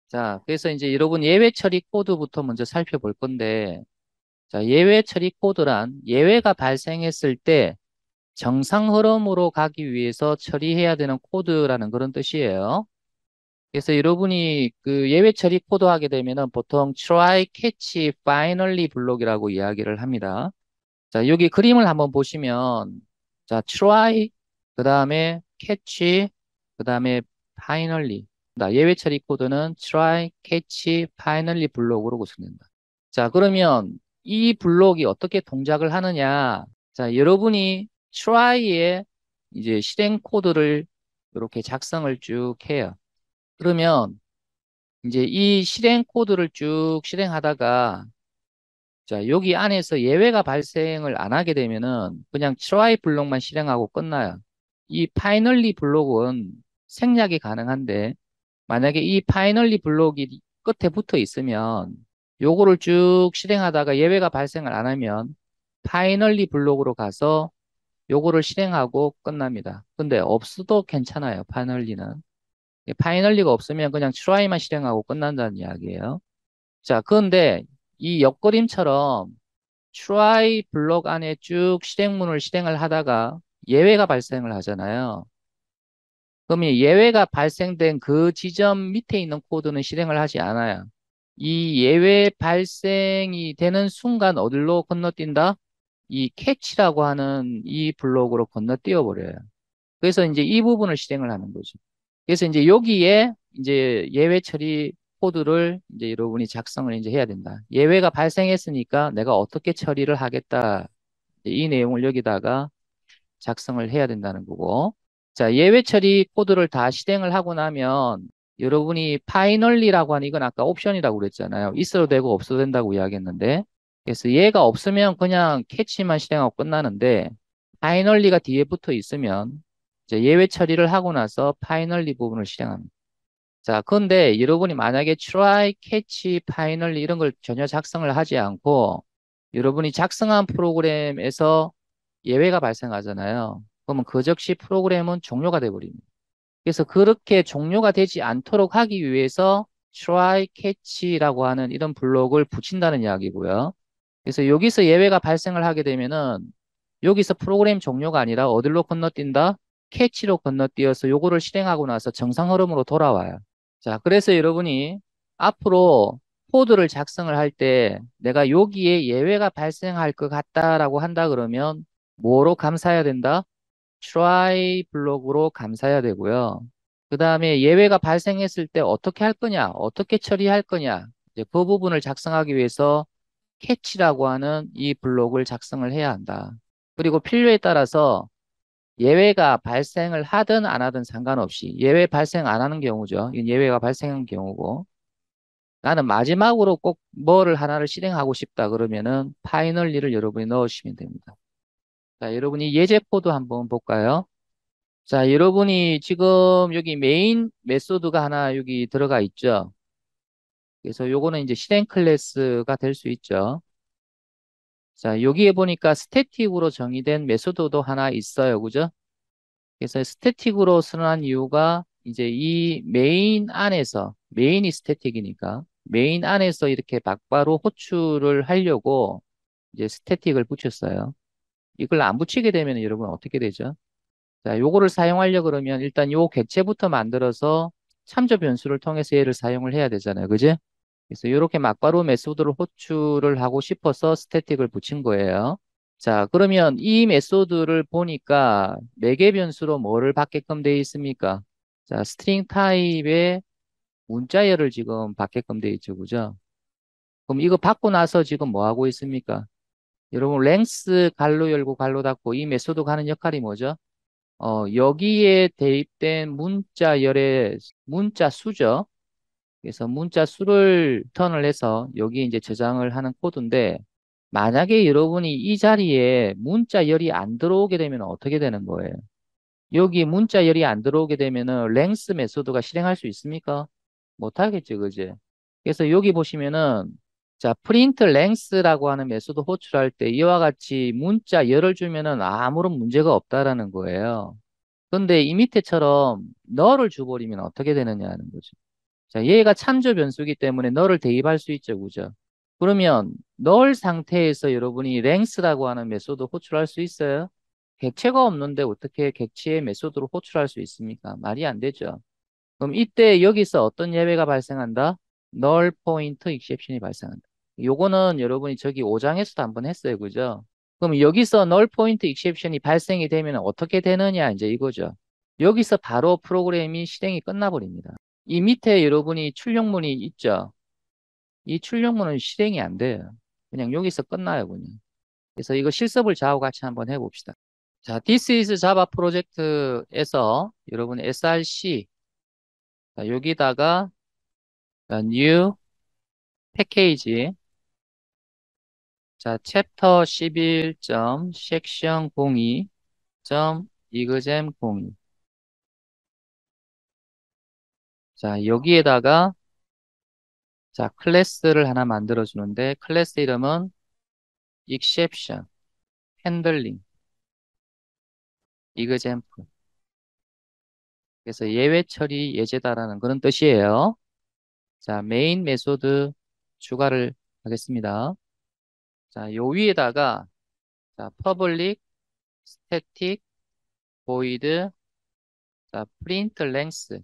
자, 그래서 이제 여러분 예외 처리 코드부터 먼저 살펴볼 건데, 자, 예외 처리 코드란 예외가 발생했을 때 정상 흐름으로 가기 위해서 처리해야 되는 코드라는 그런 뜻이에요. 그래서 여러분이 그 예외 처리 코드 하게 되면은 보통 try, catch, finally 블록이라고 이야기를 합니다. 자, 여기 그림을 한번 보시면, 자, try, 그 다음에 catch, 그 다음에 finally. 예외 처리 코드는 try, catch, finally 블록으로 구성된다. 자, 그러면 이 블록이 어떻게 동작을 하느냐? 자, 여러분이 try에 이제 실행 코드를 이렇게 작성을 쭉 해요. 그러면 이제 이 실행 코드를 쭉 실행하다가 자, 여기 안에서 예외가 발생을 안 하게 되면은 그냥 try 블록만 실행하고 끝나요. 이 finally 블록은 생략이 가능한데 만약에 이 finally 블록이 끝에 붙어 있으면 요거를 쭉 실행하다가 예외가 발생을 안 하면 finally 블록으로 가서 요거를 실행하고 끝납니다. 근데 없어도 괜찮아요. finally는. finally가 없으면 그냥 try만 실행하고 끝난다는 이야기예요. 자, 그런데 이 옆그림처럼 try 블록 안에 쭉 실행문을 실행을 하다가 예외가 발생을 하잖아요. 그러면 예외가 발생된 그 지점 밑에 있는 코드는 실행을 하지 않아요. 이 예외 발생이 되는 순간 어디로 건너뛴다? 이 catch라고 하는 이 블록으로 건너뛰어 버려요. 그래서 이제 이 부분을 실행을 하는 거죠. 그래서 이제 여기에 이제 예외 처리 코드를 이제 여러분이 작성을 이제 해야 된다. 예외가 발생했으니까 내가 어떻게 처리를 하겠다. 이 내용을 여기다가 작성을 해야 된다는 거고. 자, 예외 처리 코드를 다 실행을 하고 나면 여러분이 파이널리라고 하는 이건 아까 옵션이라고 그랬잖아요. 있어도 되고 없어도 된다고 이야기했는데. 그래서 얘가 없으면 그냥 캐치만 실행하고 끝나는데 파이널리가 뒤에 붙어 있으면 이제 예외 처리를 하고 나서 파이널리 부분을 실행합니다. 자, 그런데 여러분이 만약에 try, catch, finally 이런 걸 전혀 작성을 하지 않고 여러분이 작성한 프로그램에서 예외가 발생하잖아요. 그러면 그 즉시 프로그램은 종료가 돼버립니다. 그래서 그렇게 종료가 되지 않도록 하기 위해서 try, catch라고 하는 이런 블록을 붙인다는 이야기고요. 그래서 여기서 예외가 발생을 하게 되면은 여기서 프로그램 종료가 아니라 어디로 건너뛴다? 캐치로 건너뛰어서 요거를 실행하고 나서 정상 흐름으로 돌아와요. 자, 그래서 여러분이 앞으로 코드를 작성을 할 때 내가 여기에 예외가 발생할 것 같다라고 한다 그러면 뭐로 감사해야 된다? try 블록으로 감사해야 되고요. 그 다음에 예외가 발생했을 때 어떻게 할 거냐, 어떻게 처리할 거냐, 이제 그 부분을 작성하기 위해서 catch라고 하는 이 블록을 작성을 해야 한다. 그리고 필요에 따라서 예외가 발생을 하든 안 하든 상관없이 예외 발생 안 하는 경우죠. 이건 예외가 발생한 경우고 나는 마지막으로 꼭 뭐를 하나를 실행하고 싶다 그러면은 파이널리를 여러분이 넣으시면 됩니다. 자, 여러분이 예제 코드 한번 볼까요? 자, 여러분이 지금 여기 메인 메소드가 하나 여기 들어가 있죠. 그래서 요거는 이제 실행 클래스가 될 수 있죠. 자, 여기에 보니까 스태틱으로 정의된 메소드도 하나 있어요. 그죠? 그래서 스태틱으로 선언한 이유가 이제 이 메인 안에서, 메인이 스태틱이니까, 메인 안에서 이렇게 막바로 호출을 하려고 이제 스태틱을 붙였어요. 이걸 안 붙이게 되면 여러분 어떻게 되죠? 자, 요거를 사용하려 그러면 일단 요 객체부터 만들어서 참조 변수를 통해서 얘를 사용을 해야 되잖아요. 그지? 그래서 이렇게 막바로 메소드를 호출을 하고 싶어서 스태틱을 붙인 거예요. 자, 그러면 이 메소드를 보니까 매개 변수로 뭐를 받게끔 되어 있습니까? 자, 스트링 타입의 문자열을 지금 받게끔 되어 있죠. 그죠? 그럼 이거 받고 나서 지금 뭐 하고 있습니까? 여러분, 랭스 갈로 열고 갈로 닫고 이 메소드가 하는 역할이 뭐죠? 여기에 대입된 문자열의 문자 수죠. 그래서 문자 수를 턴을 해서 여기 이제 저장을 하는 코드인데 만약에 여러분이 이 자리에 문자열이 안 들어오게 되면 어떻게 되는 거예요? 여기 문자열이 안 들어오게 되면은 랭스 메소드가 실행할 수 있습니까? 못하겠죠, 그지? 그래서 여기 보시면은 자, 프린트 랭스라고 하는 메소드 호출할 때 이와 같이 문자열을 주면은 아무런 문제가 없다라는 거예요. 근데 이 밑에처럼 널을 줘버리면 어떻게 되느냐 하는 거죠. 자, 얘가 참조 변수이기 때문에 널을 대입할 수 있죠. 그죠? 그러면 널 상태에서 여러분이 랭스라고 하는 메소드 호출할 수 있어요? 객체가 없는데 어떻게 객체의 메소드로 호출할 수 있습니까? 말이 안 되죠. 그럼 이때 여기서 어떤 예외가 발생한다? 널 포인트 익셉션이 발생한다. 요거는 여러분이 저기 5장에서도 한번 했어요. 그죠? 그럼 여기서 널 포인트 익셉션이 발생이 되면 어떻게 되느냐 이제 이거죠. 여기서 바로 프로그램이 실행이 끝나버립니다. 이 밑에 여러분이 출력문이 있죠. 이 출력문은 실행이 안 돼요. 그냥 여기서 끝나요, 그냥. 그래서 이거 실습을 저하고 같이 한번 해봅시다. 자, This is Java 프로젝트에서 여러분 src 자, 여기다가 new 패키지 자, 챕터 11점 section 02점 exam 02 자, 여기에다가 자, 클래스를 하나 만들어 주는데 클래스 이름은 exception, handling, example 그래서 예외 처리 예제다라는 그런 뜻이에요. 자, 메인 메소드 추가를 하겠습니다. 자, 요 위에다가 자, public static void 자, print length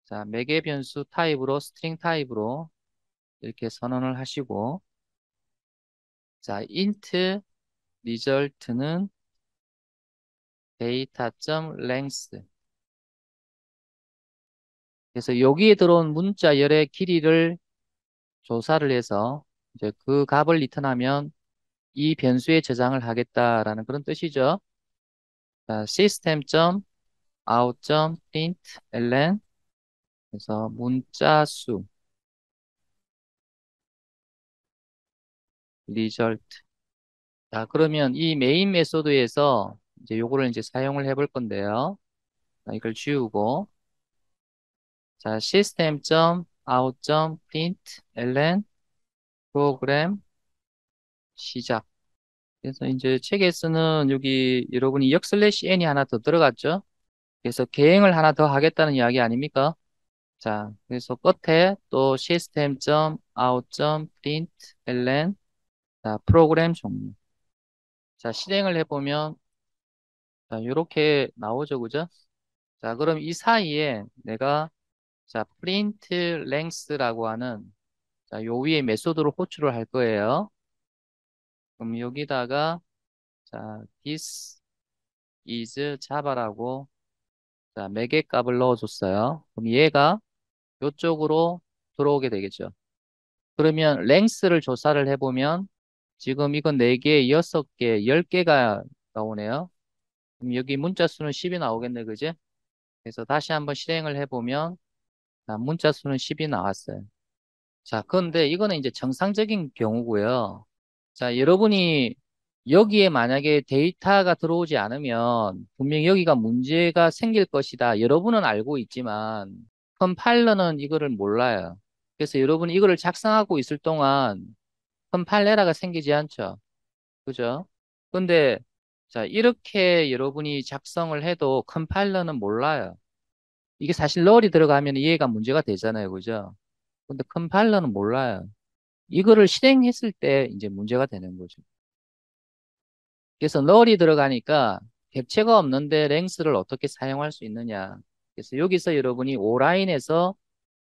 자, 매개 변수 타입으로 스트링 타입으로 이렇게 선언을 하시고 자, int result는 data.length 그래서 여기에 들어온 문자 열의 길이를 조사를 해서 이제 그 값을 리턴하면 이 변수에 저장을 하겠다라는 그런 뜻이죠. 자, system.out.println 그래서 문자 수 result 자, 그러면 이 메인 메소드에서 이제 요거를 이제 사용을 해볼 건데요. 자, 이걸 지우고 자, system.out.println 프로그램 시작. 그래서 이제 책에서는 여기 여러분이 역 슬래시 n이 하나 더 들어갔죠. 그래서 계행을 하나 더 하겠다는 이야기 아닙니까? 자, 그래서 끝에 또 system.out.println 자, 프로그램 종류. 자, 실행을 해보면 자, 이렇게 나오죠, 그죠? 자, 그럼 이 사이에 내가 자, print length라고 하는 자, 요 위에 메소드로 호출을 할 거예요. 그럼 여기다가 자, this is java라고 자, 매개 값을 넣어줬어요. 그럼 얘가 이쪽으로 들어오게 되겠죠. 그러면 length를 조사를 해보면 지금 이건 4개, 6개, 10개가 나오네요. 그럼 여기 문자 수는 10이 나오겠네, 그지? 그래서 다시 한번 실행을 해보면 자, 문자 수는 10이 나왔어요. 자, 그런데 이거는 이제 정상적인 경우고요. 자, 여러분이 여기에 만약에 데이터가 들어오지 않으면 분명히 여기가 문제가 생길 것이다. 여러분은 알고 있지만 컴파일러는 이거를 몰라요. 그래서 여러분이 이거를 작성하고 있을 동안 컴파일 에러가 생기지 않죠. 그죠? 근데 자, 이렇게 여러분이 작성을 해도 컴파일러는 몰라요. 이게 사실 널이 들어가면 이해가 문제가 되잖아요. 그죠? 근데 컴파일러는 몰라요. 이거를 실행했을 때 이제 문제가 되는 거죠. 그래서 널이 들어가니까 객체가 없는데 랭스를 어떻게 사용할 수 있느냐. 그래서 여기서 여러분이 오라인에서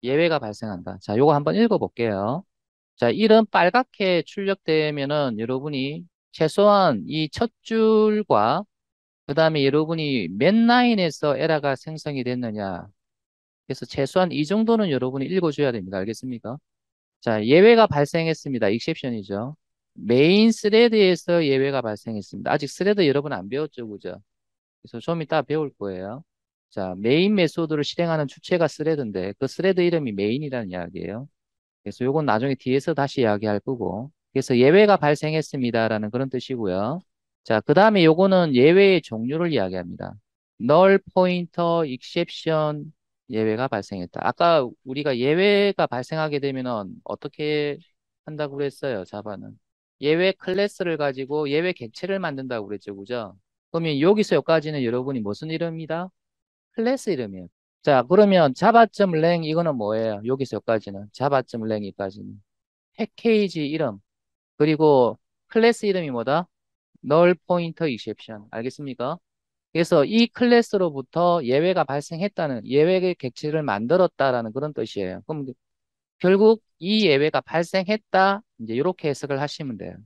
예외가 발생한다. 자, 요거 한번 읽어볼게요. 자, 이런 빨갛게 출력되면은 여러분이 최소한 이 첫 줄과 그 다음에 여러분이 몇 라인에서 에러가 생성이 됐느냐. 그래서 최소한 이 정도는 여러분이 읽어줘야 됩니다. 알겠습니까? 자, 예외가 발생했습니다. 익셉션이죠. 메인 스레드에서 예외가 발생했습니다. 아직 스레드 여러분 안 배웠죠, 그죠? 그래서 좀 이따 배울 거예요. 자, 메인 메소드를 실행하는 주체가 스레드인데 그 스레드 이름이 메인이라는 이야기예요. 그래서 요건 나중에 뒤에서 다시 이야기할 거고. 그래서 예외가 발생했습니다라는 그런 뜻이고요. 자, 그 다음에 요거는 예외의 종류를 이야기합니다. null pointer exception 예외가 발생했다. 아까 우리가 예외가 발생하게 되면은 어떻게 한다고 그랬어요, 자바는. 예외 클래스를 가지고 예외 객체를 만든다고 그랬죠, 그죠? 그러면 여기서 여기까지는 여러분이 무슨 이름이다? 클래스 이름이에요. 자, 그러면 자바점 랭 이거는 뭐예요? 여기서 여기까지는. 자바점 랭이까지는. 패키지 이름. 그리고 클래스 이름이 뭐다? null pointer exception. 알겠습니까? 그래서 이 클래스로부터 예외가 발생했다는, 예외의 객체를 만들었다라는 그런 뜻이에요. 그럼 결국 이 예외가 발생했다. 이제 이렇게 해석을 하시면 돼요.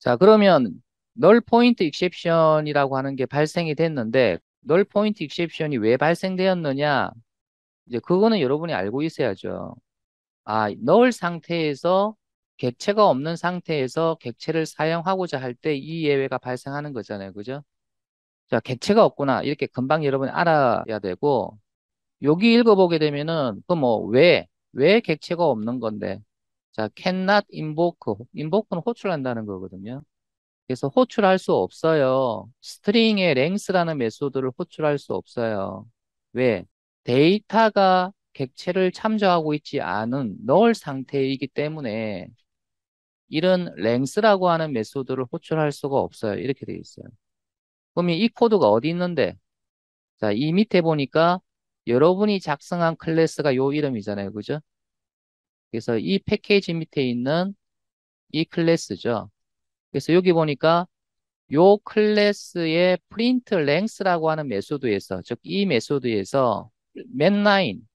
자, 그러면 null point exception이라고 하는 게 발생이 됐는데, null point exception이 왜 발생되었느냐? 이제 그거는 여러분이 알고 있어야죠. 아, null 상태에서 객체가 없는 상태에서 객체를 사용하고자 할 때 이 예외가 발생하는 거잖아요. 그죠? 자, 객체가 없구나. 이렇게 금방 여러분이 알아야 되고, 여기 읽어보게 되면은, 그 뭐, 왜 객체가 없는 건데. 자, cannot invoke. invoke는 호출한다는 거거든요. 그래서 호출할 수 없어요. 스트링의 length라는 메소드를 호출할 수 없어요. 왜? 데이터가 객체를 참조하고 있지 않은 null 상태이기 때문에 이런 length라고 하는 메소드를 호출할 수가 없어요. 이렇게 돼 있어요. 그러면 이 코드가 어디 있는데? 자, 이 밑에 보니까 여러분이 작성한 클래스가 요 이름이잖아요. 그죠? 그래서 이 패키지 밑에 있는 이 클래스죠. 그래서 여기 보니까 요 클래스의 print length라고 하는 메소드에서, 즉 이 메소드에서 맨 라인,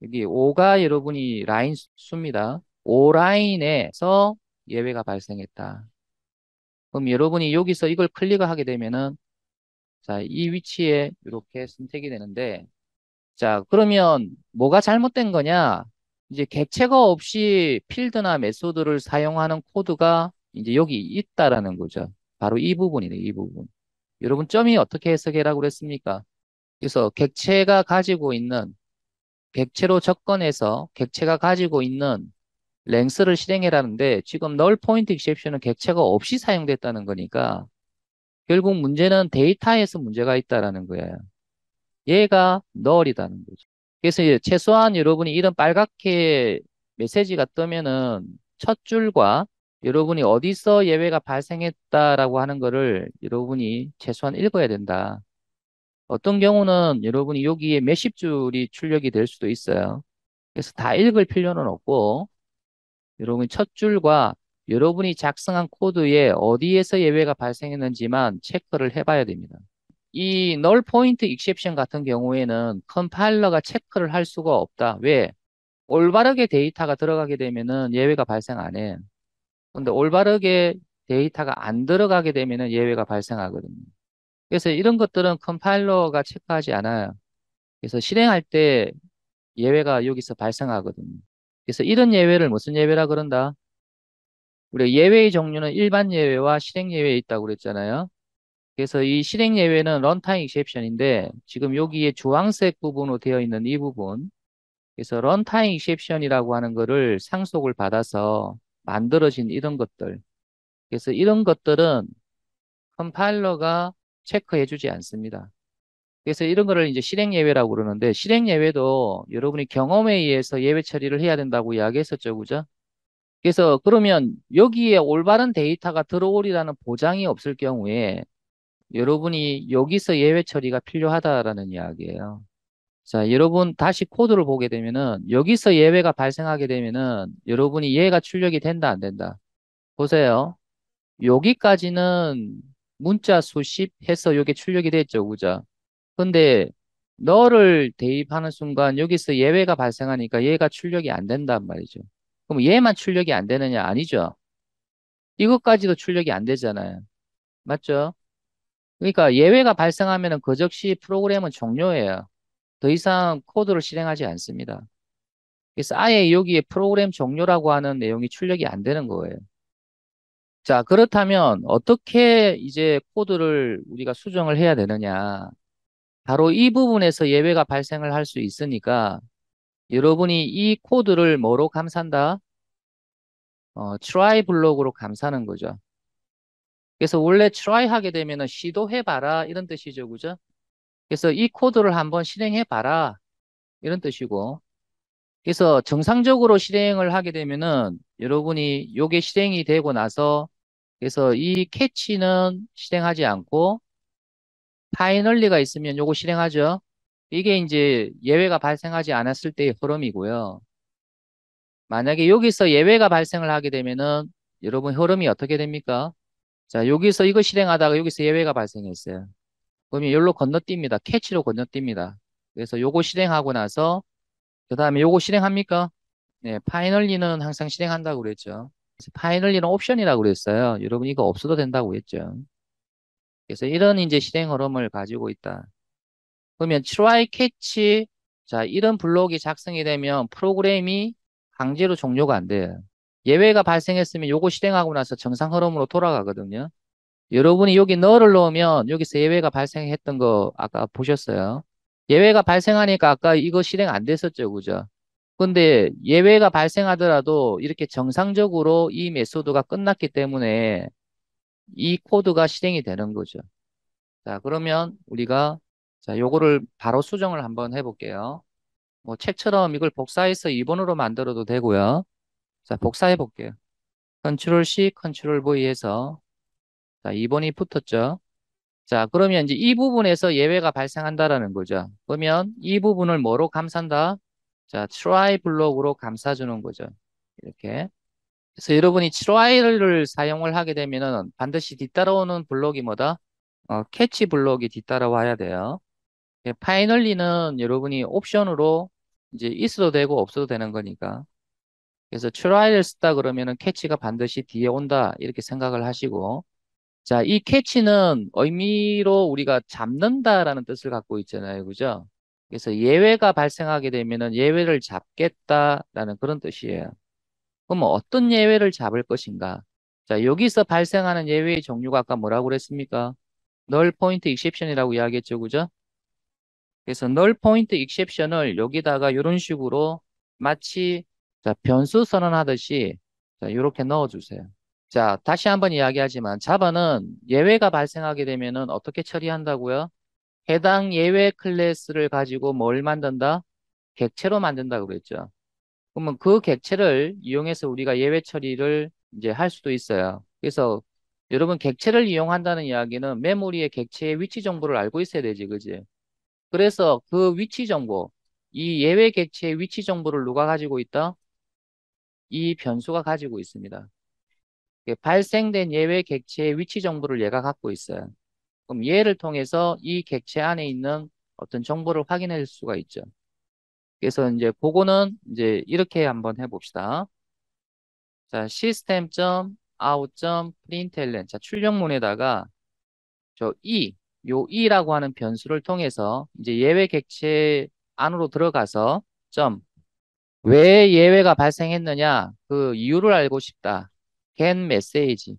여기 5가 여러분이 라인 수입니다. 5 라인에서 예외가 발생했다. 그럼 여러분이 여기서 이걸 클릭을 하게 되면은 자, 이 위치에 이렇게 선택이 되는데 자, 그러면 뭐가 잘못된 거냐? 이제 객체가 없이 필드나 메소드를 사용하는 코드가 이제 여기 있다라는 거죠. 바로 이 부분이네, 이 부분. 여러분 점이 어떻게 해석해라고 그랬습니까? 그래서 객체가 가지고 있는 객체로 접근해서 객체가 가지고 있는 랭스를 실행해라는데 지금 null point exception은 객체가 없이 사용됐다는 거니까 결국 문제는 데이터에서 문제가 있다라는 거예요. 얘가 null이다는 거죠. 그래서 이제 최소한 여러분이 이런 빨갛게 메시지가 뜨면은 첫 줄과 여러분이 어디서 예외가 발생했다라고 하는 거를 여러분이 최소한 읽어야 된다. 어떤 경우는 여러분이 여기에 몇십 줄이 출력이 될 수도 있어요. 그래서 다 읽을 필요는 없고 여러분이 첫 줄과 여러분이 작성한 코드에 어디에서 예외가 발생했는지만 체크를 해봐야 됩니다. 이 null point exception 같은 경우에는 컴파일러가 체크를 할 수가 없다. 왜? 올바르게 데이터가 들어가게 되면은 예외가 발생 안 해. 근데 올바르게 데이터가 안 들어가게 되면은 예외가 발생하거든요. 그래서 이런 것들은 컴파일러가 체크하지 않아요. 그래서 실행할 때 예외가 여기서 발생하거든요. 그래서 이런 예외를 무슨 예외라 그런다? 우리가 예외의 종류는 일반 예외와 실행 예외에 있다고 그랬잖아요. 그래서 이 실행 예외는 런타임 익셉션인데 지금 여기에 주황색 부분으로 되어 있는 이 부분 그래서 런타임 익셉션이라고 하는 거를 상속을 받아서 만들어진 이런 것들 그래서 이런 것들은 컴파일러가 체크해주지 않습니다. 그래서 이런 거를 이제 실행 예외라고 그러는데 실행 예외도 여러분이 경험에 의해서 예외 처리를 해야 된다고 이야기했었죠, 그죠? 그래서 그러면 여기에 올바른 데이터가 들어오리라는 보장이 없을 경우에 여러분이 여기서 예외 처리가 필요하다라는 이야기예요. 자, 여러분 다시 코드를 보게 되면은 여기서 예외가 발생하게 되면은 여러분이 얘가 출력이 된다, 안 된다? 보세요. 여기까지는 문자 수십 해서 이게 출력이 됐죠, 그죠? 근데 너를 대입하는 순간 여기서 예외가 발생하니까 얘가 출력이 안 된단 말이죠. 그럼 얘만 출력이 안 되느냐? 아니죠. 이것까지도 출력이 안 되잖아요. 맞죠? 그러니까 예외가 발생하면 그 즉시 프로그램은 종료해요. 더 이상 코드를 실행하지 않습니다. 그래서 아예 여기에 프로그램 종료라고 하는 내용이 출력이 안 되는 거예요. 자, 그렇다면 어떻게 이제 코드를 우리가 수정을 해야 되느냐? 바로 이 부분에서 예외가 발생을 할 수 있으니까 여러분이 이 코드를 뭐로 감싼다? try 블록으로 감싸는 거죠. 그래서 원래 try 하게 되면은 시도해봐라 이런 뜻이죠. 그죠? 그래서 이 코드를 한번 실행해봐라 이런 뜻이고 그래서 정상적으로 실행을 하게 되면은 여러분이 요게 실행이 되고 나서 그래서 이 캐치는 실행하지 않고 파이널리가 있으면 요거 실행하죠. 이게 이제 예외가 발생하지 않았을 때의 흐름이고요. 만약에 여기서 예외가 발생을 하게 되면은 여러분 흐름이 어떻게 됩니까? 자, 여기서 이거 실행하다가 여기서 예외가 발생했어요. 그러면 여기로 건너뜁니다. 캐치로 건너뜁니다. 그래서 요거 실행하고 나서 그 다음에 요거 실행합니까? 네, 파이널리는 항상 실행한다고 그랬죠. 그래서 파이널리는 옵션이라고 그랬어요. 여러분 이거 없어도 된다고 했죠. 그래서 이런 이제 실행 흐름을 가지고 있다. 그러면 try catch 자 이런 블록이 작성이 되면 프로그램이 강제로 종료가 안 돼요. 예외가 발생했으면 요거 실행하고 나서 정상 흐름으로 돌아가거든요. 여러분이 여기 너를 넣으면 여기서 예외가 발생했던 거 아까 보셨어요. 예외가 발생하니까 아까 이거 실행 안 됐었죠, 그죠? 근데 예외가 발생하더라도 이렇게 정상적으로 이 메소드가 끝났기 때문에 이 코드가 실행이 되는 거죠. 자, 그러면 우리가 자, 요거를 바로 수정을 한번 해볼게요. 뭐 책처럼 이걸 복사해서 2번으로 만들어도 되고요. 자, 복사해 볼게요. 컨트롤 C, 컨트롤 V 해서 자, 2번이 붙었죠. 자, 그러면 이제 이 부분에서 예외가 발생한다라는 거죠. 그러면 이 부분을 뭐로 감싼다? 자, try 블록으로 감싸주는 거죠. 이렇게. 그래서 여러분이 try를 사용을 하게 되면은 반드시 뒤따라오는 블록이 뭐다? 캐치 블록이 뒤따라와야 돼요. 파이널리는 여러분이 옵션으로 이제 있어도 되고 없어도 되는 거니까. 그래서 try를 쓰다 그러면은 캐치가 반드시 뒤에 온다. 이렇게 생각을 하시고. 자, 이 캐치는 의미로 우리가 잡는다라는 뜻을 갖고 있잖아요. 그죠? 그래서 예외가 발생하게 되면은 예외를 잡겠다라는 그런 뜻이에요. 그럼 어떤 예외를 잡을 것인가? 자, 여기서 발생하는 예외의 종류가 아까 뭐라고 그랬습니까? null point exception이라고 이야기했죠. 그죠? 그래서 null point exception을 여기다가 이런 식으로 마치 자, 변수 선언하듯이 자, 이렇게 넣어주세요. 자, 다시 한번 이야기하지만 자바는 예외가 발생하게 되면은 어떻게 처리한다고요? 해당 예외 클래스를 가지고 뭘 만든다? 객체로 만든다고 그랬죠. 그러면 그 객체를 이용해서 우리가 예외 처리를 이제 할 수도 있어요. 그래서 여러분 객체를 이용한다는 이야기는 메모리의 객체의 위치 정보를 알고 있어야 되지, 그지? 그래서 그 위치 정보, 이 예외 객체의 위치 정보를 누가 가지고 있다? 이 변수가 가지고 있습니다. 발생된 예외 객체의 위치 정보를 얘가 갖고 있어요. 그럼 얘를 통해서 이 객체 안에 있는 어떤 정보를 확인할 수가 있죠. 그래서 이제 그거는 이제 이렇게 한번 해봅시다. 자, system.out.println. 자, 출력문에다가 저 요 e라고 하는 변수를 통해서 이제 예외 객체 안으로 들어가서 왜 예외가 발생했느냐 그 이유를 알고 싶다. get message.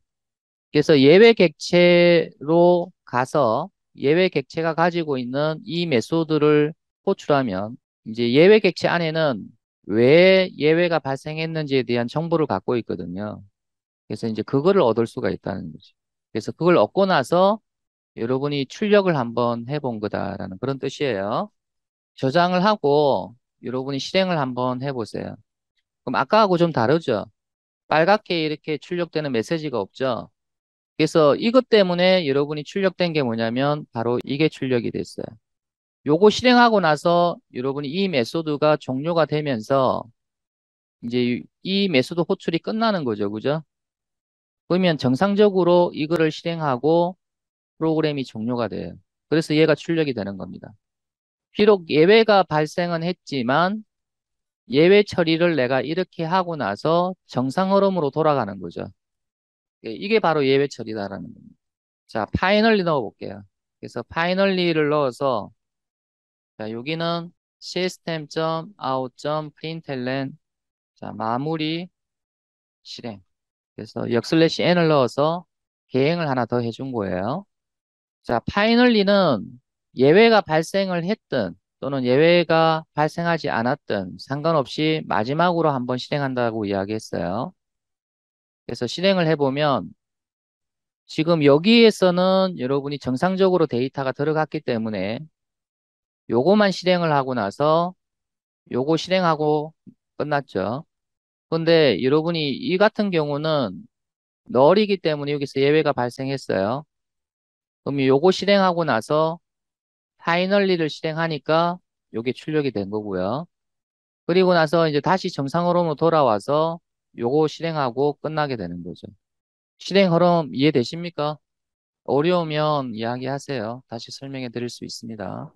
그래서 예외 객체로 가서 예외 객체가 가지고 있는 이 메소드를 호출하면 이제 예외 객체 안에는 왜 예외가 발생했는지에 대한 정보를 갖고 있거든요. 그래서 이제 그거를 얻을 수가 있다는 거죠. 그래서 그걸 얻고 나서 여러분이 출력을 한번 해본 거다라는 그런 뜻이에요. 저장을 하고 여러분이 실행을 한번 해보세요. 그럼 아까하고 좀 다르죠? 빨갛게 이렇게 출력되는 메시지가 없죠? 그래서 이것 때문에 여러분이 출력된 게 뭐냐면 바로 이게 출력이 됐어요. 요거 실행하고 나서 여러분이 이 메소드가 종료가 되면서 이제 이 메소드 호출이 끝나는 거죠. 그죠? 그러면 정상적으로 이거를 실행하고 프로그램이 종료가 돼요. 그래서 얘가 출력이 되는 겁니다. 비록 예외가 발생은 했지만 예외 처리를 내가 이렇게 하고 나서 정상 흐름으로 돌아가는 거죠. 이게 바로 예외 처리다라는 겁니다. 자, 파이널리 넣어볼게요. 그래서 파이널리를 넣어서 자, 여기는 system.out.println 자, 마무리 실행. 그래서 역슬래시 n을 넣어서 계행을 하나 더 해준 거예요. 자, 파이널리는 예외가 발생을 했든 또는 예외가 발생하지 않았든 상관없이 마지막으로 한번 실행한다고 이야기했어요. 그래서 실행을 해보면 지금 여기에서는 여러분이 정상적으로 데이터가 들어갔기 때문에 요거만 실행을 하고 나서 요거 실행하고 끝났죠. 근데 여러분이 이 같은 경우는 널이기 때문에 여기서 예외가 발생했어요. 그럼 요거 실행하고 나서 파이널리를 실행하니까 요게 출력이 된 거고요. 그리고 나서 이제 다시 정상 흐름으로 돌아와서 요거 실행하고 끝나게 되는 거죠. 실행 흐름 이해되십니까? 어려우면 이야기하세요. 다시 설명해 드릴 수 있습니다.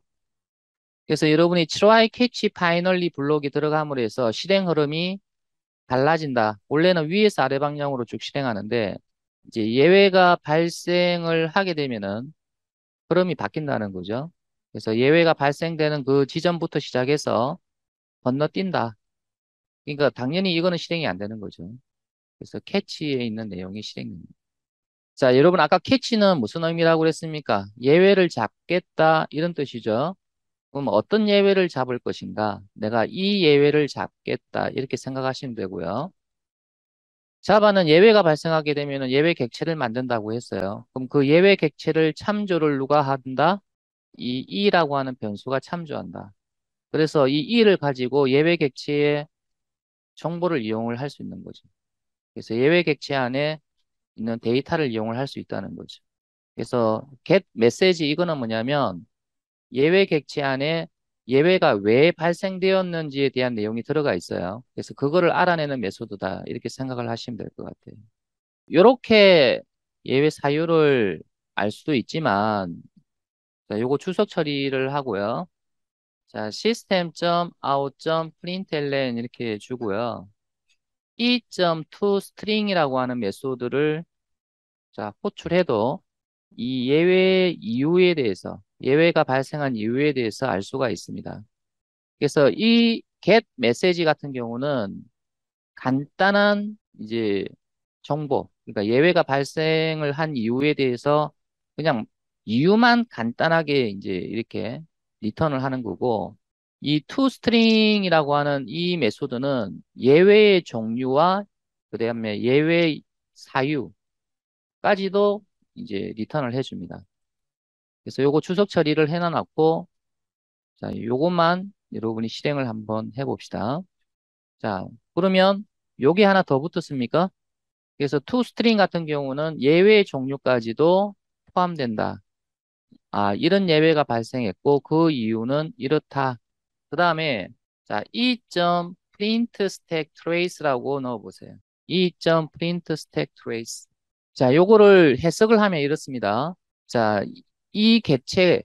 그래서 여러분이 try, catch, finally 블록이 들어감으로 해서 실행 흐름이 달라진다. 원래는 위에서 아래 방향으로 쭉 실행하는데 이제 예외가 발생을 하게 되면은 흐름이 바뀐다는 거죠. 그래서 예외가 발생되는 그 지점부터 시작해서 건너뛴다. 그러니까 당연히 이거는 실행이 안 되는 거죠. 그래서 캐치에 있는 내용이 실행됩니다. 자, 여러분 아까 캐치는 무슨 의미라고 그랬습니까? 예외를 잡겠다 이런 뜻이죠. 그럼 어떤 예외를 잡을 것인가? 내가 이 예외를 잡겠다 이렇게 생각하시면 되고요. 자바는 예외가 발생하게 되면 예외 객체를 만든다고 했어요. 그럼 그 예외 객체를 참조를 누가 한다? 이 e라고 하는 변수가 참조한다. 그래서 이 e를 가지고 예외 객체의 정보를 이용을 할 수 있는 거죠. 그래서 예외 객체 안에 있는 데이터를 이용을 할 수 있다는 거죠. 그래서 get 메시지 이거는 뭐냐면 예외 객체 안에 예외가 왜 발생되었는지에 대한 내용이 들어가 있어요. 그래서 그거를 알아내는 메소드다. 이렇게 생각을 하시면 될 것 같아요. 이렇게 예외 사유를 알 수도 있지만 자, 요거 주석 처리를 하고요. 자, system.out.println 이렇게 주고요. e.toString이라고 하는 메소드를 자, 호출해도 이 예외 이유에 대해서 예외가 발생한 이유에 대해서 알 수가 있습니다. 그래서 이 get 메시지 같은 경우는 간단한 이제 정보, 그러니까 예외가 발생을 한 이유에 대해서 그냥 이유만 간단하게 이제 이렇게 리턴을 하는 거고, 이 toString이라고 하는 이 메소드는 예외의 종류와 그다음에 예외 사유까지도 이제 리턴을 해줍니다. 그래서 요거 주석 처리를 해놔놨고, 자, 요것만 여러분이 실행을 한번 해봅시다. 자, 그러면 요게 하나 더 붙었습니까? 그래서 toString 같은 경우는 예외 종류까지도 포함된다. 아, 이런 예외가 발생했고 그 이유는 이렇다. 그 다음에 자, e.printStackTrace라고 넣어보세요. e.printStackTrace. 자, 요거를 해석을 하면 이렇습니다. 자, 이 객체,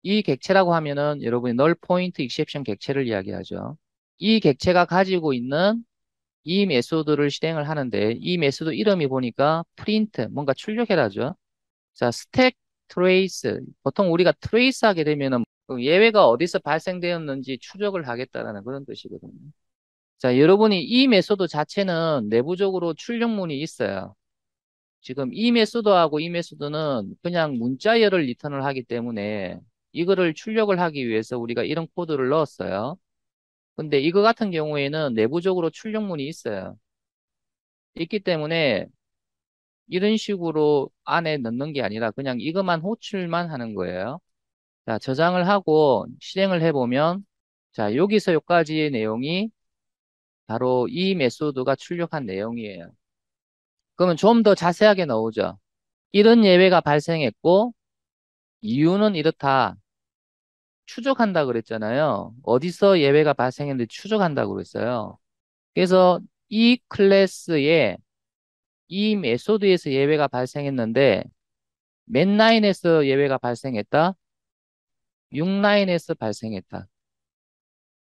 이 객체라고 하면은 여러분이 null point exception 객체를 이야기하죠. 이 객체가 가지고 있는 이 메소드를 실행을 하는데 이 메소드 이름이 보니까 print 뭔가 출력해라죠. 자, stack trace 보통 우리가 trace 하게 되면은 그 예외가 어디서 발생되었는지 추적을 하겠다라는 그런 뜻이거든요. 자, 여러분이 이 메소드 자체는 내부적으로 출력문이 있어요. 지금 이 메소드하고 이 메소드는 그냥 문자열을 리턴을 하기 때문에 이거를 출력을 하기 위해서 우리가 이런 코드를 넣었어요. 근데 이거 같은 경우에는 내부적으로 출력문이 있어요. 있기 때문에 이런 식으로 안에 넣는 게 아니라 그냥 이것만 호출만 하는 거예요. 자, 저장을 하고 실행을 해보면 자, 여기서 여기까지의 내용이 바로 이 메소드가 출력한 내용이에요. 그러면 좀 더 자세하게 나오죠. 이런 예외가 발생했고 이유는 이렇다. 추적한다 그랬잖아요. 어디서 예외가 발생했는지 추적한다고 그랬어요. 그래서 이 클래스에 이 메소드에서 예외가 발생했는데 몇 라인에서 예외가 발생했다? 6라인에서 발생했다.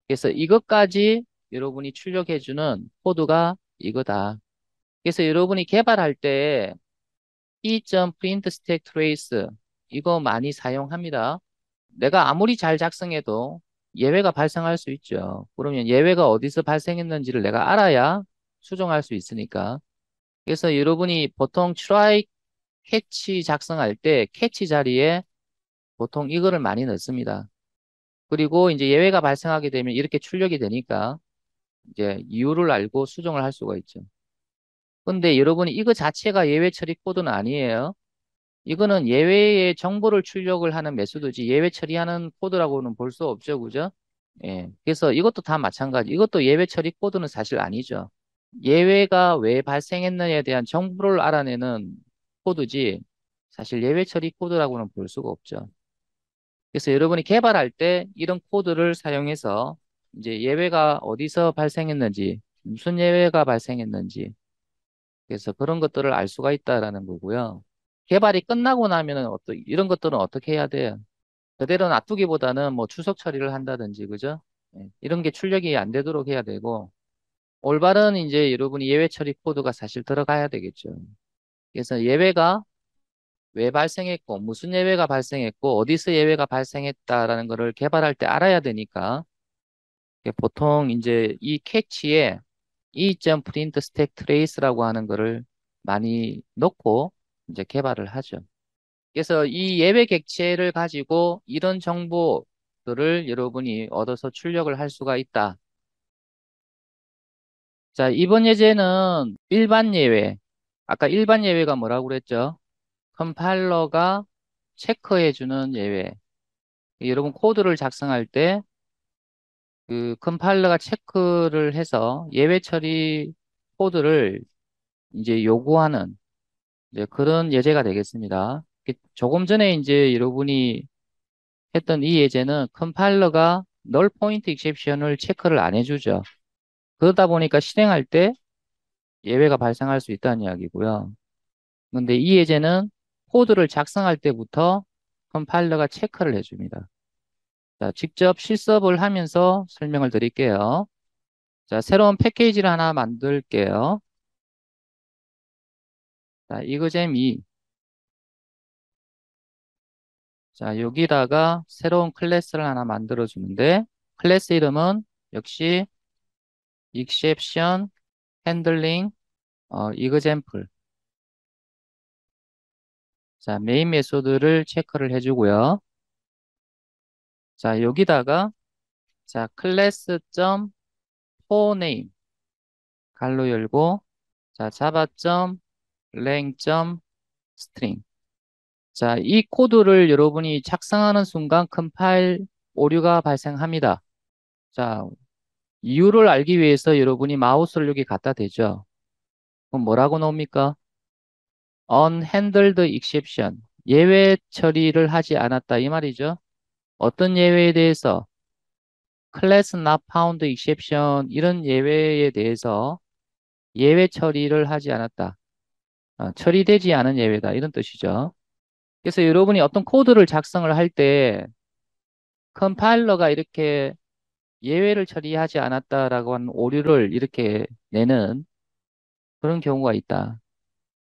그래서 이것까지 여러분이 출력해주는 코드가 이거다. 그래서 여러분이 개발할 때 e.printStackTrace 이거 많이 사용합니다. 내가 아무리 잘 작성해도 예외가 발생할 수 있죠. 그러면 예외가 어디서 발생했는지를 내가 알아야 수정할 수 있으니까. 그래서 여러분이 보통 try 캐치 작성할 때 캐치 자리에 보통 이거를 많이 넣습니다. 그리고 이제 예외가 발생하게 되면 이렇게 출력이 되니까 이제 이유를 알고 수정을 할 수가 있죠. 근데 여러분이 이거 자체가 예외 처리 코드는 아니에요. 이거는 예외의 정보를 출력을 하는 메소드지 예외 처리하는 코드라고는 볼 수 없죠. 그죠? 예. 그래서 이것도 다 마찬가지. 이것도 예외 처리 코드는 사실 아니죠. 예외가 왜 발생했느냐에 대한 정보를 알아내는 코드지 사실 예외 처리 코드라고는 볼 수가 없죠. 그래서 여러분이 개발할 때 이런 코드를 사용해서 이제 예외가 어디서 발생했는지, 무슨 예외가 발생했는지, 그래서 그런 것들을 알 수가 있다라는 거고요. 개발이 끝나고 나면은 이런 것들은 어떻게 해야 돼요? 그대로 놔두기보다는 뭐 추석 처리를 한다든지, 그죠? 예, 이런 게 출력이 안 되도록 해야 되고, 올바른 이제 여러분이 예외 처리 코드가 사실 들어가야 되겠죠. 그래서 예외가 왜 발생했고, 무슨 예외가 발생했고, 어디서 예외가 발생했다라는 거를 개발할 때 알아야 되니까, 보통 이제 이 캐치에 E.print stack trace라고 하는 거를 많이 넣고 이제 개발을 하죠. 그래서 이 예외 객체를 가지고 이런 정보들을 여러분이 얻어서 출력을 할 수가 있다. 자, 이번 예제는 일반 예외. 아까 일반 예외가 뭐라고 그랬죠? 컴파일러가 체크해주는 예외. 여러분 코드를 작성할 때 그 컴파일러가 체크를 해서 예외 처리 코드를 이제 요구하는 이제 그런 예제가 되겠습니다. 조금 전에 이제 여러분이 했던 이 예제는 컴파일러가 널 포인트 익셉션을 체크를 안 해주죠. 그러다 보니까 실행할 때 예외가 발생할 수 있다는 이야기고요. 근데 이 예제는 코드를 작성할 때부터 컴파일러가 체크를 해줍니다. 자, 직접 실습을 하면서 설명을 드릴게요. 자, 새로운 패키지를 하나 만들게요. 자, 이거잼2. 자, 여기다가 새로운 클래스를 하나 만들어 주는데 클래스 이름은 역시 exception handling example. 자, 메인 메소드를 체크를 해주고요. 자, 여기다가 자, 클래스.forName 갈로 열고 자, java.lang.string. 자, 이 코드를 여러분이 작성하는 순간 컴파일 오류가 발생합니다. 자, 이유를 알기 위해서 여러분이 마우스를 여기 갖다 대죠. 그럼 뭐라고 나옵니까? unhandled exception. 예외 처리를 하지 않았다. 이 말이죠. 어떤 예외에 대해서? class not found exception. 이런 예외에 대해서 예외 처리를 하지 않았다. 처리되지 않은 예외다. 이런 뜻이죠. 그래서 여러분이 어떤 코드를 작성을 할 때 컴파일러가 이렇게 예외를 처리하지 않았다라고 하는 오류를 이렇게 내는 그런 경우가 있다.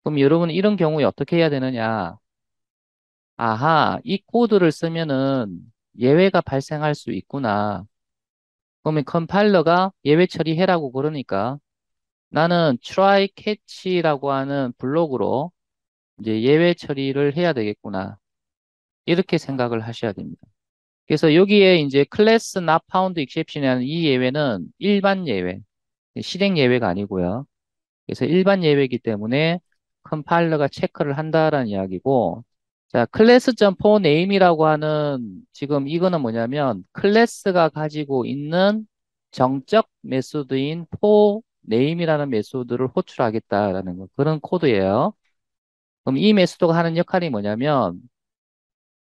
그럼 여러분 이런 경우에 어떻게 해야 되느냐? 아하, 이 코드를 쓰면은 예외가 발생할 수 있구나. 그러면 컴파일러가 예외 처리해라고 그러니까 나는 try catch라고 하는 블록으로 이제 예외 처리를 해야 되겠구나. 이렇게 생각을 하셔야 됩니다. 그래서 여기에 이제 class not found exception이라는 이 예외는 일반 예외, 실행 예외가 아니고요. 그래서 일반 예외이기 때문에 컴파일러가 체크를 한다라는 이야기고, 자, class.forName이라고 하는 지금 이거는 뭐냐면 클래스가 가지고 있는 정적 메소드인 forName이라는 메소드를 호출하겠다라는 거, 그런 코드예요. 그럼 이 메소드가 하는 역할이 뭐냐면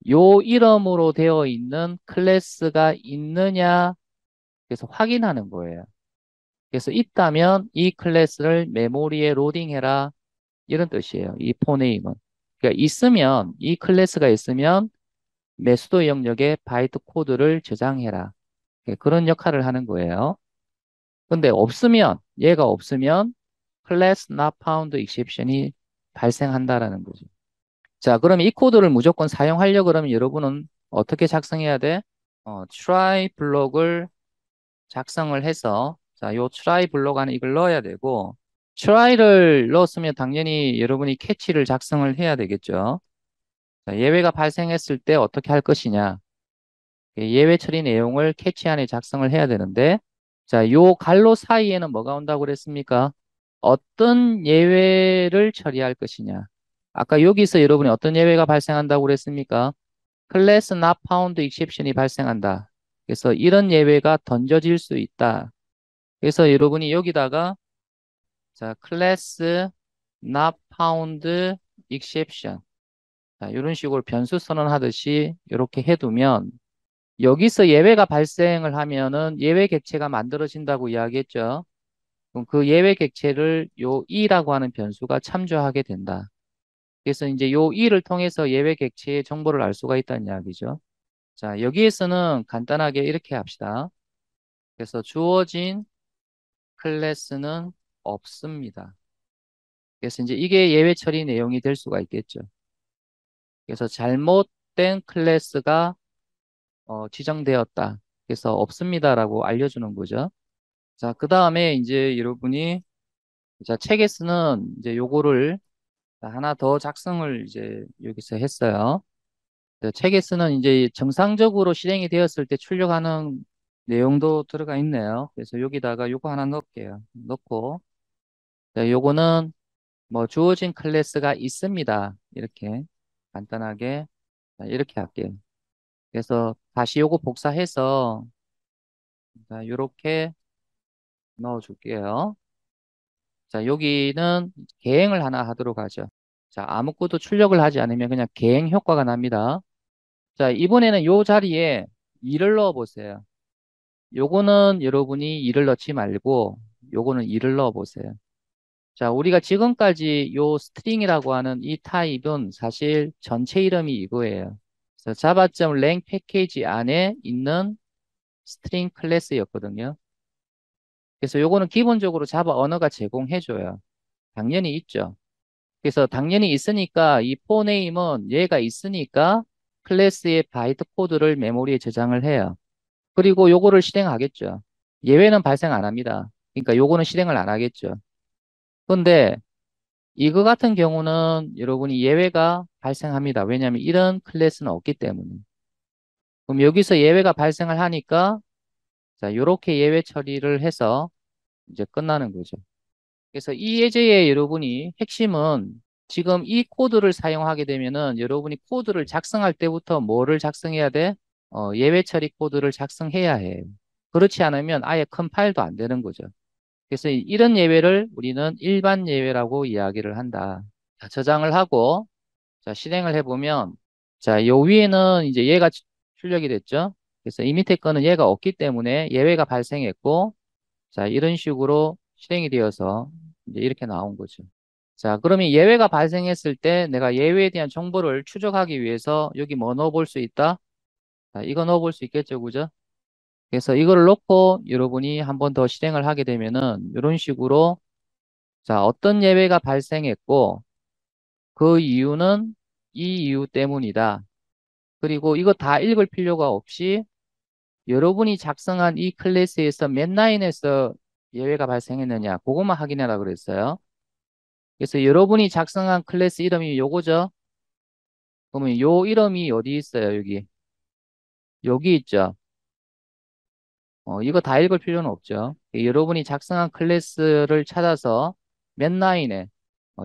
요 이름으로 되어 있는 클래스가 있느냐 그래서 확인하는 거예요. 그래서 있다면 이 클래스를 메모리에 로딩해라 이런 뜻이에요. 이 forName은. 그러니까 있으면 이 클래스가 있으면 메소드 영역에 바이트 코드를 저장해라. 그런 역할을 하는 거예요. 근데 없으면 얘가 없으면 class not found exception이 발생한다라는 거죠. 자, 그럼 이 코드를 무조건 사용하려고 그러면 여러분은 어떻게 작성해야 돼? try 블록을 작성을 해서 자, 요 try 블록 안에 이걸 넣어야 되고 try를 넣었으면 당연히 여러분이 캐치를 작성을 해야 되겠죠. 자, 예외가 발생했을 때 어떻게 할 것이냐. 예외 처리 내용을 캐치 안에 작성을 해야 되는데 자, 요 갈로 사이에는 뭐가 온다고 그랬습니까? 어떤 예외를 처리할 것이냐. 아까 여기서 여러분이 어떤 예외가 발생한다고 그랬습니까? 클래스 not found exception이 발생한다. 그래서 이런 예외가 던져질 수 있다. 그래서 여러분이 여기다가 자, 클래스 not found exception 자, 이런 식으로 변수 선언하듯이 이렇게 해두면 여기서 예외가 발생을 하면은 예외 객체가 만들어진다고 이야기했죠. 그럼 그 예외 객체를 요 e라고 하는 변수가 참조하게 된다. 그래서 이제 요 e를 통해서 예외 객체의 정보를 알 수가 있다는 이야기죠. 자, 여기에서는 간단하게 이렇게 합시다. 그래서 주어진 클래스는 없습니다. 그래서 이제 이게 예외 처리 내용이 될 수가 있겠죠. 그래서 잘못된 클래스가 지정되었다. 그래서 없습니다라고 알려주는 거죠. 자, 그 다음에 이제 여러분이 자, 책에서는 이제 요거를 하나 더 작성을 이제 여기서 했어요. 책에서는 이제 정상적으로 실행이 되었을 때 출력하는 내용도 들어가 있네요. 그래서 여기다가 요거 하나 넣을게요. 넣고, 자, 요거는 뭐 주어진 클래스가 있습니다. 이렇게 간단하게 자, 이렇게 할게요. 그래서 다시 요거 복사해서 자, 요렇게 넣어줄게요. 자, 여기는 계행을 하나 하도록 하죠. 자, 아무것도 출력을 하지 않으면 그냥 계행 효과가 납니다. 자, 이번에는 요 자리에 2를 넣어 보세요. 요거는 여러분이 2를 넣지 말고 요거는 2를 넣어 보세요. 자, 우리가 지금까지 요 스트링이라고 하는 이 타입은 사실 전체 이름이 이거예요. 그래서 java.lang 패키지 안에 있는 스트링 클래스였거든요. 그래서 요거는 기본적으로 자바 언어가 제공해줘요. 당연히 있죠. 그래서 당연히 있으니까 이 포네임은 얘가 있으니까 클래스의 바이트 코드를 메모리에 저장을 해요. 그리고 요거를 실행하겠죠. 예외는 발생 안 합니다. 그러니까 요거는 실행을 안 하겠죠. 근데 이거 같은 경우는 여러분이 예외가 발생합니다. 왜냐하면 이런 클래스는 없기 때문에. 그럼 여기서 예외가 발생을 하니까 자, 요렇게 예외 처리를 해서 이제 끝나는 거죠. 그래서 이 예제의 여러분이 핵심은 지금 이 코드를 사용하게 되면은 여러분이 코드를 작성할 때부터 뭐를 작성해야 돼? 예외 처리 코드를 작성해야 해요. 그렇지 않으면 아예 컴파일도 안 되는 거죠. 그래서 이런 예외를 우리는 일반 예외라고 이야기를 한다. 자, 저장을 하고 자, 실행을 해보면 자, 요 위에는 이제 얘가 출력이 됐죠. 그래서 이 밑에 거는 얘가 없기 때문에 예외가 발생했고 자, 이런 식으로 실행이 되어서 이제 이렇게 나온 거죠. 자, 그러면 예외가 발생했을 때 내가 예외에 대한 정보를 추적하기 위해서 여기 뭐 넣어볼 수 있다? 자, 이거 넣어볼 수 있겠죠, 그죠? 그래서 이거를 넣고 여러분이 한 번 더 실행을 하게 되면은 이런 식으로 자, 어떤 예외가 발생했고 그 이유는 이 이유 때문이다. 그리고 이거 다 읽을 필요가 없이 여러분이 작성한 이 클래스에서 몇 라인에서 예외가 발생했느냐 그것만 확인하라 그랬어요. 그래서 여러분이 작성한 클래스 이름이 요거죠. 그러면 요 이름이 어디 있어요? 여기 있죠. 이거 다 읽을 필요는 없죠. 여러분이 작성한 클래스를 찾아서 몇 라인에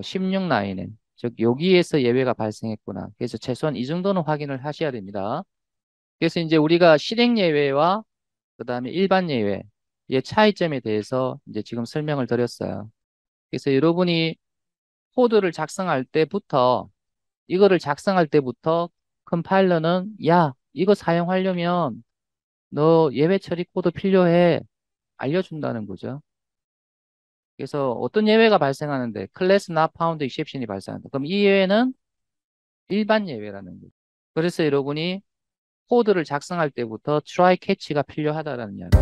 16 라인에 즉 여기에서 예외가 발생했구나. 그래서 최소한 이 정도는 확인을 하셔야 됩니다. 그래서 이제 우리가 실행 예외와 그다음에 일반 예외의 차이점에 대해서 이제 지금 설명을 드렸어요. 그래서 여러분이 코드를 작성할 때부터 이거를 작성할 때부터 컴파일러는 야, 이거 사용하려면 너 예외 처리 코드 필요해 알려준다는 거죠. 그래서 어떤 예외가 발생하는데 class not found exception이 발생한다. 그럼 이 예외는 일반 예외라는 거죠. 그래서 여러분이 코드를 작성할 때부터 try catch가 필요하다라는 이야기.